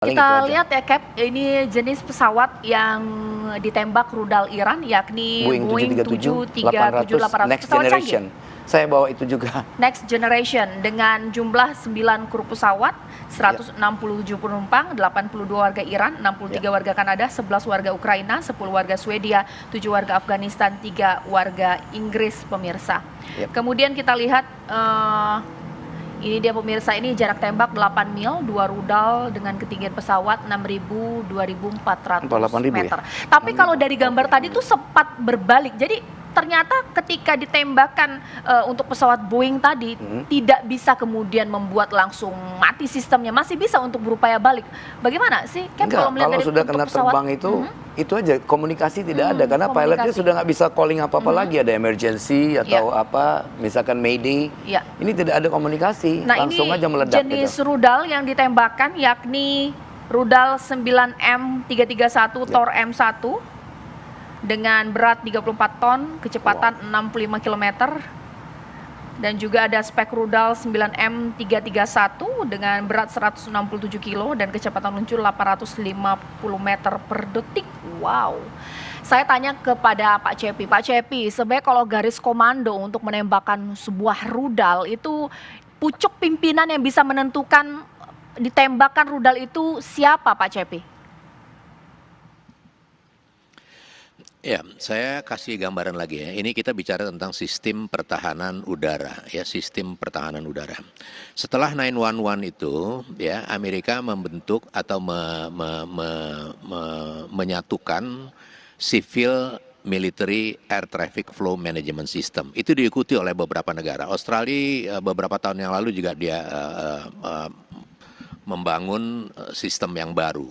Paling itu Kita aja. lihat ya Cap, ini jenis pesawat yang ditembak rudal Iran yakni Boeing Boeing 737 800 737-800, Next pesawat canggih. Generation. Saya bawa itu juga. Next Generation dengan jumlah 9 kru pesawat, 167 penumpang, 82 warga Iran, 63 warga Kanada, 11 warga Ukraina, 10 warga Swedia, 7 warga Afghanistan, 3 warga Inggris, pemirsa. Kemudian kita lihat ini dia pemirsa, ini jarak tembak 8 mil, 2 rudal dengan ketinggian pesawat 6.000, 2.400 meter. Ya? Tapi kalau dari gambar tadi tuh sempat berbalik, jadi ternyata ketika ditembakkan untuk pesawat Boeing tadi tidak bisa kemudian membuat langsung mati sistemnya, masih bisa untuk berupaya balik. Bagaimana sih? Kan Enggak, kalau kalau sudah kena pesawat, terbang itu aja, komunikasi tidak ada karena pilotnya sudah nggak bisa calling apa-apa lagi, ada emergency atau apa, misalkan mayday. Ini tidak ada komunikasi, langsung aja meledak. Jenis rudal yang ditembakkan yakni rudal 9M331 Tor M1 dengan berat 34 ton, kecepatan 65 km. Dan juga ada spek rudal 9M331 dengan berat 167 kilo dan kecepatan luncur 850 meter per detik. Wow. Saya tanya kepada Pak Cepi. Pak Cepi, sebenarnya kalau garis komando untuk menembakkan sebuah rudal itu pucuk pimpinan yang bisa menentukan ditembakkan rudal itu siapa, Pak Cepi? Ya, saya kasih gambaran lagi ya. Ini kita bicara tentang sistem pertahanan udara, ya, sistem pertahanan udara. Setelah 911 itu, ya, Amerika membentuk atau menyatukan Civil Military Air Traffic Flow Management System. Itu diikuti oleh beberapa negara. Australia beberapa tahun yang lalu juga dia membangun sistem yang baru.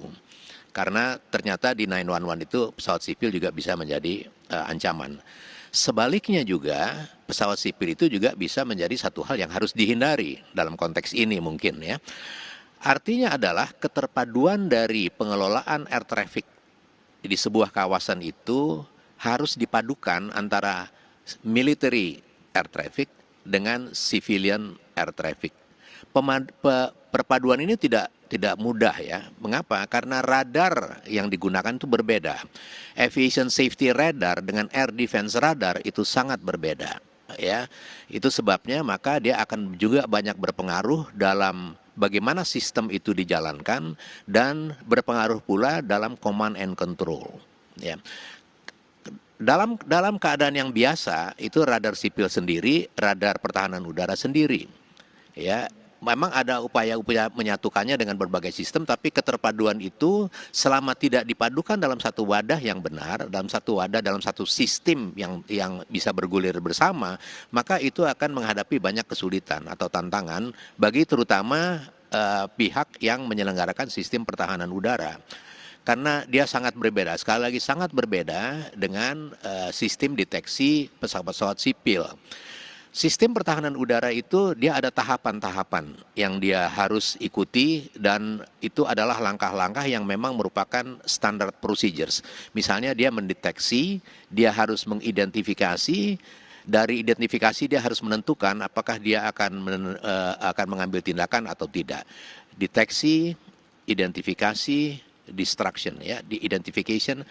Karena ternyata di 911 itu pesawat sipil juga bisa menjadi ancaman. Sebaliknya juga pesawat sipil itu juga bisa menjadi satu hal yang harus dihindari dalam konteks ini mungkin ya. Artinya adalah keterpaduan dari pengelolaan air traffic di sebuah kawasan itu harus dipadukan antara military air traffic dengan civilian air traffic. Perpaduan ini tidak mudah ya. Mengapa? Karena radar yang digunakan itu berbeda. Aviation safety radar dengan air defense radar itu sangat berbeda ya. Itu sebabnya maka dia akan juga banyak berpengaruh dalam bagaimana sistem itu dijalankan dan berpengaruh pula dalam command and control ya. Dalam keadaan yang biasa itu radar sipil sendiri, radar pertahanan udara sendiri ya. Memang ada upaya-upaya menyatukannya dengan berbagai sistem, tapi keterpaduan itu selama tidak dipadukan dalam satu wadah yang benar, dalam satu wadah, dalam satu sistem yang bisa bergulir bersama, maka itu akan menghadapi banyak kesulitan atau tantangan bagi terutama pihak yang menyelenggarakan sistem pertahanan udara. Karena dia sangat berbeda, sekali lagi sangat berbeda dengan sistem deteksi pesawat-pesawat sipil. Sistem pertahanan udara itu dia ada tahapan-tahapan yang dia harus ikuti dan itu adalah langkah-langkah yang memang merupakan standard procedures. Misalnya dia mendeteksi, dia harus mengidentifikasi, dari identifikasi dia harus menentukan apakah dia akan mengambil tindakan atau tidak. Deteksi, identifikasi, destruction ya, di identification,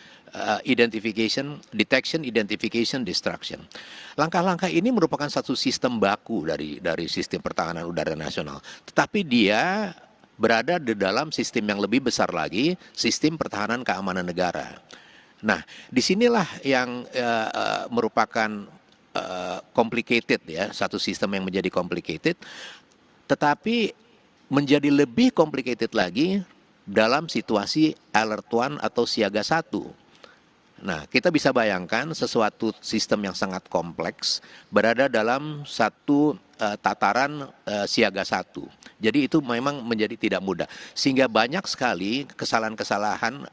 detection, identification, destruction. Langkah-langkah ini merupakan satu sistem baku dari sistem pertahanan udara nasional. Tetapi dia berada di dalam sistem yang lebih besar lagi, sistem pertahanan keamanan negara. Nah, disinilah yang merupakan complicated ya, satu sistem yang menjadi complicated, tetapi menjadi lebih complicated lagi dalam situasi alert one atau siaga 1. Nah, kita bisa bayangkan sesuatu sistem yang sangat kompleks berada dalam satu tataran siaga 1. Jadi itu memang menjadi tidak mudah. Sehingga banyak sekali kesalahan-kesalahan,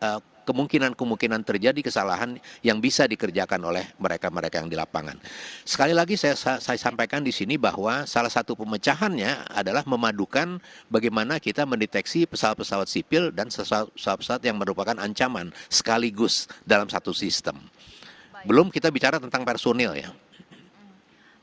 kemungkinan terjadi kesalahan yang bisa dikerjakan oleh mereka-mereka yang di lapangan. Sekali lagi saya sampaikan di sini bahwa salah satu pemecahannya adalah memadukan bagaimana kita mendeteksi pesawat-pesawat sipil dan pesawat-pesawat yang merupakan ancaman sekaligus dalam satu sistem. Belum kita bicara tentang personil ya.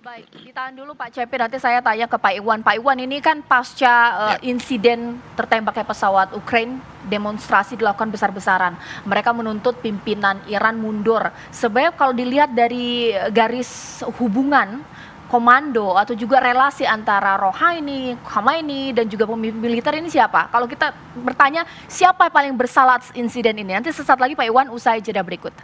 Baik, ditahan dulu Pak Cepi, nanti saya tanya ke Pak Iwan. Pak Iwan, ini kan pasca insiden tertembaknya pesawat Ukraina, demonstrasi dilakukan besar-besaran. Mereka menuntut pimpinan Iran mundur. Sebenarnya kalau dilihat dari garis hubungan komando atau juga relasi antara Rouhani, Khamenei dan juga pemimpin militer ini siapa? Kalau kita bertanya siapa yang paling bersalah atas insiden ini? Nanti sesaat lagi Pak Iwan usai jeda berikut.